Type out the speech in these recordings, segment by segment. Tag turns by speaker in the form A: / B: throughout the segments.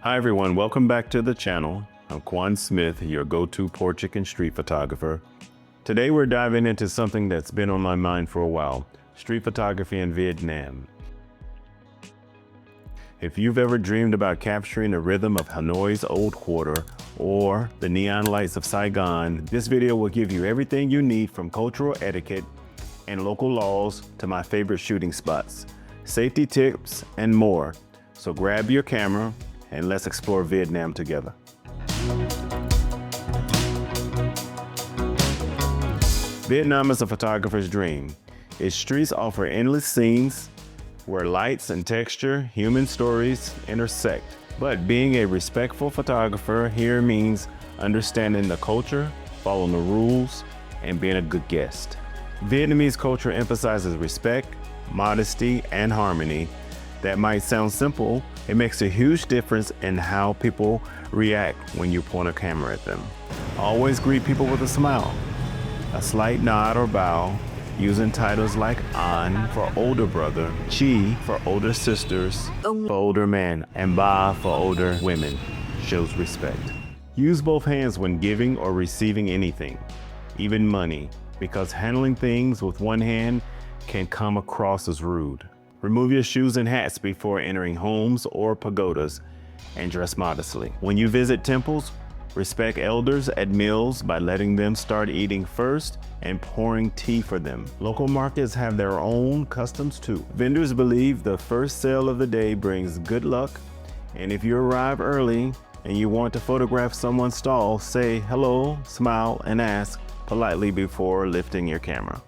A: Hi everyone, welcome back to the channel. I'm Quan Smith, your go-to pork chicken street photographer. Today we're diving into something that's been on my mind for a while, street photography in Vietnam. If you've ever dreamed about capturing the rhythm of Hanoi's Old Quarter or the neon lights of Saigon, this video will give you everything you need from cultural etiquette and local laws to my favorite shooting spots, safety tips, and more. So grab your camera and let's explore Vietnam together. Vietnam is a photographer's dream. Its streets offer endless scenes where lights and texture, human stories intersect. But being a respectful photographer here means understanding the culture, following the rules, and being a good guest. Vietnamese culture emphasizes respect, modesty, and harmony. That might sound simple, it makes a huge difference in how people react when you point a camera at them. Always greet people with a smile, a slight nod or bow, using titles like An for older brother, Chi for older sisters, for older men, and Ba for older women shows respect. Use both hands when giving or receiving anything, even money, because handling things with one hand can come across as rude. Remove your shoes and hats before entering homes or pagodas and dress modestly. When you visit temples, respect elders at meals by letting them start eating first and pouring tea for them. Local markets have their own customs too. Vendors believe the first sale of the day brings good luck, and if you arrive early and you want to photograph someone's stall, say hello, smile, and ask politely before lifting your camera.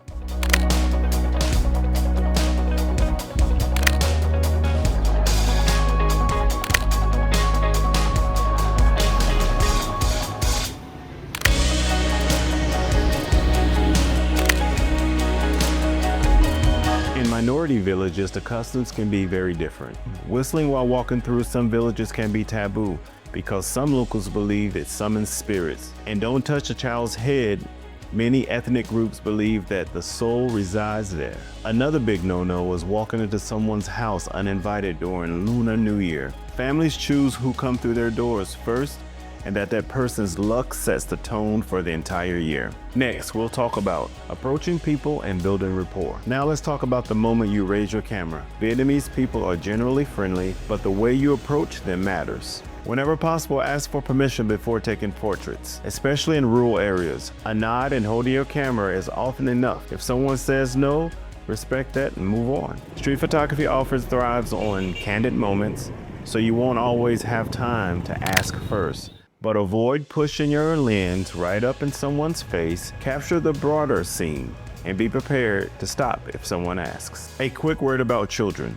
A: In minority villages, the customs can be very different. Whistling while walking through some villages can be taboo because some locals believe it summons spirits. And don't touch a child's head. Many ethnic groups believe that the soul resides there. Another big no-no is walking into someone's house uninvited during Lunar New Year. Families choose who come through their doors first, and that person's luck sets the tone for the entire year. Next, we'll talk about approaching people and building rapport. Now let's talk about the moment you raise your camera. Vietnamese people are generally friendly, but the way you approach them matters. Whenever possible, ask for permission before taking portraits, especially in rural areas. A nod and holding your camera is often enough. If someone says no, respect that and move on. Street photography thrives on candid moments, so you won't always have time to ask first. But avoid pushing your lens right up in someone's face. Capture the broader scene and be prepared to stop if someone asks. A quick word about children.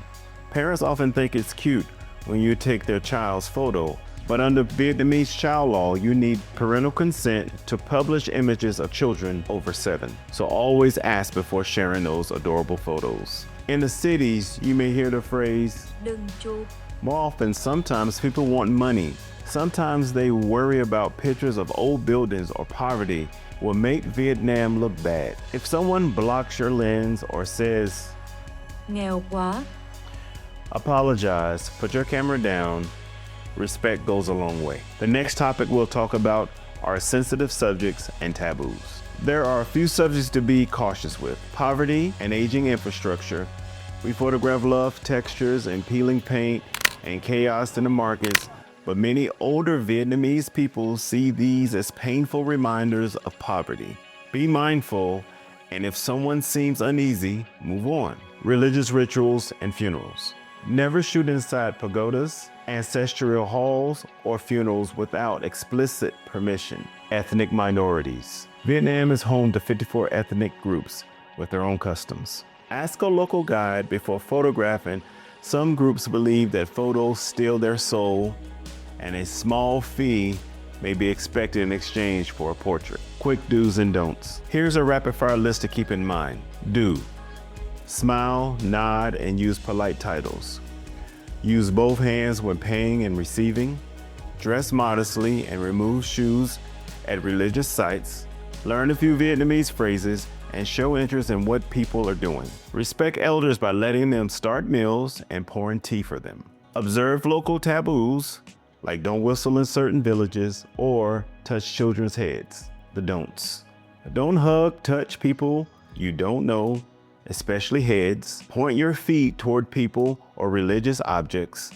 A: Parents often think it's cute when you take their child's photo, but under Vietnamese child law, you need parental consent to publish images of children over 7. So always ask before sharing those adorable photos. In the cities, you may hear the phrase, "Đừng chụp." More often, sometimes people want money. Sometimes they worry about pictures of old buildings or poverty will make Vietnam look bad. If someone blocks your lens or says, "Nghèo quá," apologize, put your camera down. Respect goes a long way. The next topic we'll talk about are sensitive subjects and taboos. There are a few subjects to be cautious with. Poverty and aging infrastructure. We photograph love, textures, and peeling paint and chaos in the markets. But many older Vietnamese people see these as painful reminders of poverty. Be mindful, and if someone seems uneasy, move on. Religious rituals and funerals. Never shoot inside pagodas, ancestral halls, or funerals without explicit permission. Ethnic minorities. Vietnam is home to 54 ethnic groups with their own customs. Ask a local guide before photographing. Some groups believe that photos steal their soul, and a small fee may be expected in exchange for a portrait. Quick do's and don'ts. Here's a rapid-fire list to keep in mind. Do: smile, nod, and use polite titles. Use both hands when paying and receiving. Dress modestly and remove shoes at religious sites. Learn a few Vietnamese phrases and show interest in what people are doing. Respect elders by letting them start meals and pouring tea for them. Observe local taboos. like don't whistle in certain villages or touch children's heads. The don'ts. Don't hug, touch people you don't know, especially heads. Point your feet toward people or religious objects.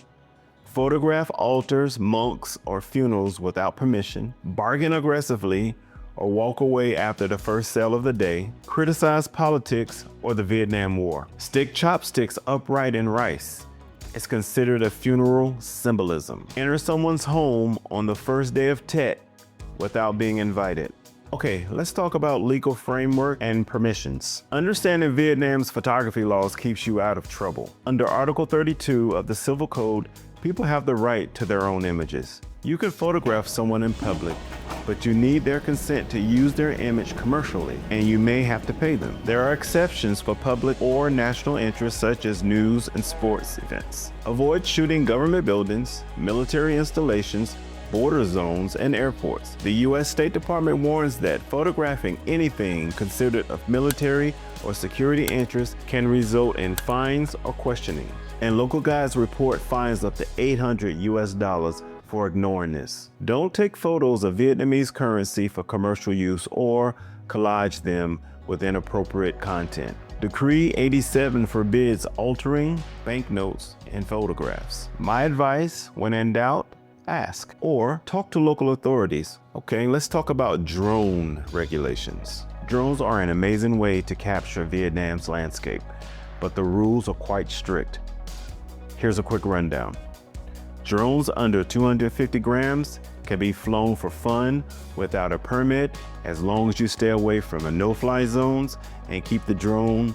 A: Photograph altars, monks, or funerals without permission. Bargain aggressively or walk away after the first sale of the day. Criticize politics or the Vietnam War. Stick chopsticks upright in rice. It's considered a funeral symbolism. Enter someone's home on the first day of Tet without being invited. Okay, let's talk about legal framework and permissions. Understanding Vietnam's photography laws keeps you out of trouble. Under Article 32 of the Civil Code, people have the right to their own images. You can photograph someone in public, but you need their consent to use their image commercially, and you may have to pay them. There are exceptions for public or national interests such as news and sports events. Avoid shooting government buildings, military installations, border zones, and airports. The U.S. State Department warns that photographing anything considered of military or security interest can result in fines or questioning. And local guides report fines up to $800 for ignoring this. Don't take photos of Vietnamese currency for commercial use or collage them with inappropriate content. Decree 87 forbids altering banknotes and photographs. My advice, when in doubt, ask or talk to local authorities. Okay, let's talk about drone regulations. Drones are an amazing way to capture Vietnam's landscape, but the rules are quite strict. Here's a quick rundown. Drones under 250 grams can be flown for fun without a permit as long as you stay away from the no-fly zones and keep the drone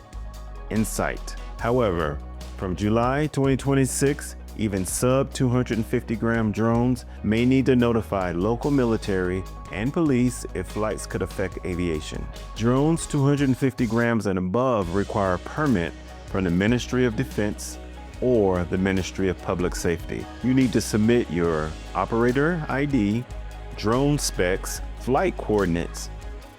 A: in sight. However, from July 2026, even sub 250 gram drones may need to notify local military and police if flights could affect aviation. Drones 250 grams and above require a permit from the Ministry of Defense or the Ministry of Public Safety. You need to submit your operator ID, drone specs, flight coordinates,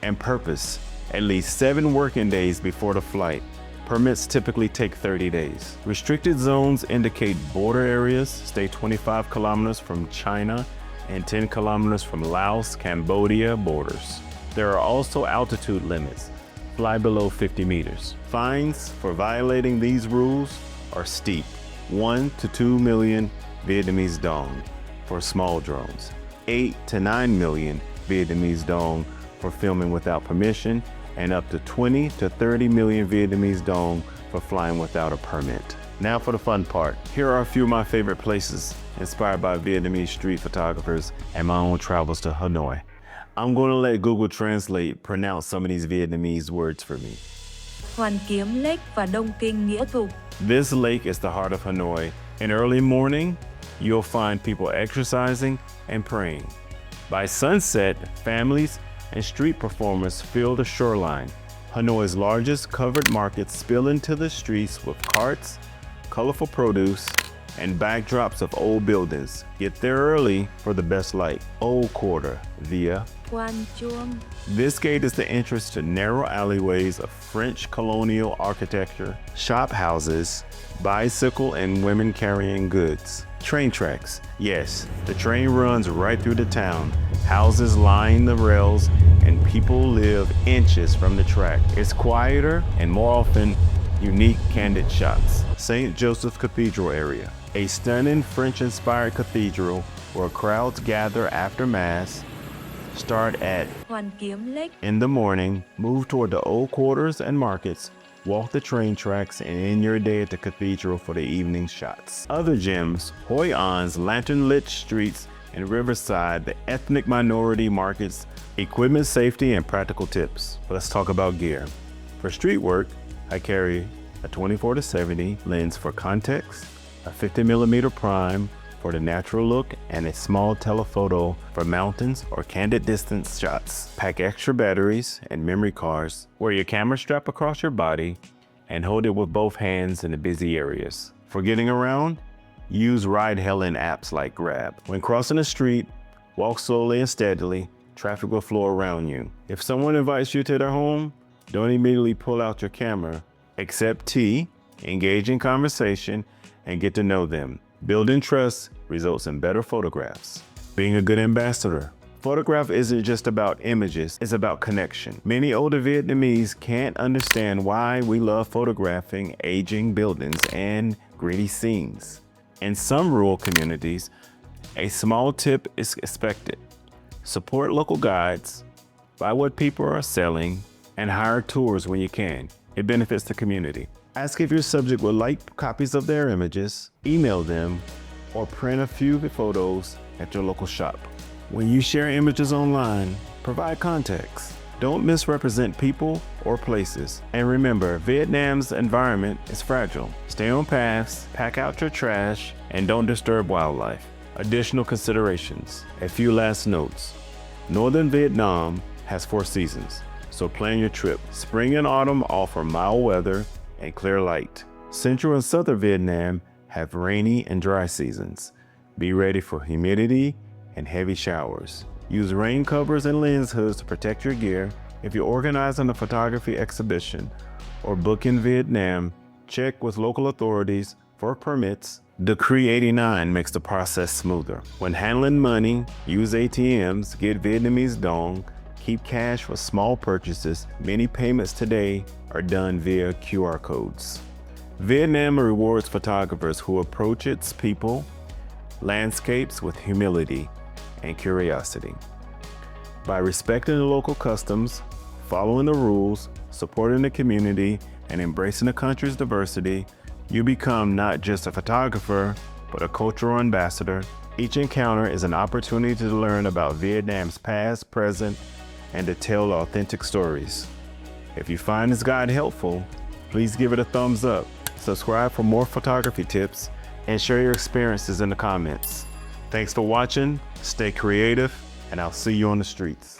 A: and purpose at least 7 working days before the flight. Permits typically take 30 days. Restricted zones indicate border areas. Stay 25 kilometers from China and 10 kilometers from Laos, Cambodia borders. There are also altitude limits. Fly below 50 meters. Fines for violating these rules are steep. 1 to 2 million Vietnamese dong for small drones. 8 to 9 million Vietnamese dong for filming without permission, and up to 20 to 30 million Vietnamese dong for flying without a permit. Now for the fun part. Here are a few of my favorite places inspired by Vietnamese street photographers and my own travels to Hanoi. I'm going to let Google Translate pronounce some of these Vietnamese words for me.
B: Hoàn Kiếm Lake và Đông Kinh Nghĩa Thục.
A: This lake is the heart of Hanoi. In early morning, you'll find people exercising and praying. By sunset, families and street performers fill the shoreline. Hanoi's largest covered markets spill into the streets with carts, colorful produce, and backdrops of old buildings. Get there early for the best light. Old Quarter via
B: Quan Chuông.
A: This gate is the entrance to narrow alleyways of French colonial architecture, shop houses, bicycle and women carrying goods. Train tracks. Yes, the train runs right through the town. Houses line the rails and people live inches from the track. It's quieter and more often unique candid shots. St. Joseph Cathedral area. A stunning French-inspired cathedral where crowds gather after Mass. Start at
B: Hoàn Kiếm Lake.
A: in the morning, move toward the old quarters and markets, walk the train tracks, and end your day at the cathedral for the evening shots. Other gems, Hoi An's lantern-lit streets and Riverside, the ethnic minority markets, equipment safety, and practical tips. Let's talk about gear. For street work, I carry a 24-70 lens for context, a 50mm prime for the natural look, and a small telephoto for mountains or candid distance shots. Pack extra batteries and memory cards. Wear your camera strap across your body and hold it with both hands in the busy areas. For getting around, use ride-hailing apps like Grab. When crossing the street, walk slowly and steadily. Traffic will flow around you. If someone invites you to their home, don't immediately pull out your camera. Accept tea, engage in conversation, and get to know them. Building trust results in better photographs. Being a good ambassador. Photograph isn't just about images, it's about connection. Many older Vietnamese can't understand why we love photographing aging buildings and gritty scenes. In some rural communities, a small tip is expected. Support local guides, buy what people are selling, and hire tours when you can. It benefits the community. Ask if your subject would like copies of their images, email them, or print a few photos at your local shop. When you share images online, provide context. Don't misrepresent people or places. And remember, Vietnam's environment is fragile. Stay on paths, pack out your trash, and don't disturb wildlife. Additional considerations. A few last notes. Northern Vietnam has 4 seasons, so plan your trip. Spring and autumn offer mild weather and clear light. Central and southern Vietnam have rainy and dry seasons. Be ready for humidity and heavy showers. Use rain covers and lens hoods to protect your gear. If you're organizing a photography exhibition or book in Vietnam, check with local authorities for permits. Decree 89 makes the process smoother. When handling money, use ATMs, get Vietnamese dong, keep cash for small purchases. Many payments today are done via QR codes. Vietnam rewards photographers who approach its people, landscapes with humility and curiosity. By respecting the local customs, following the rules, supporting the community, and embracing the country's diversity, you become not just a photographer, but a cultural ambassador. Each encounter is an opportunity to learn about Vietnam's past, present, and to tell authentic stories. If you find this guide helpful, please give it a thumbs up, subscribe for more photography tips, and share your experiences in the comments. Thanks for watching, stay creative, and I'll see you on the streets.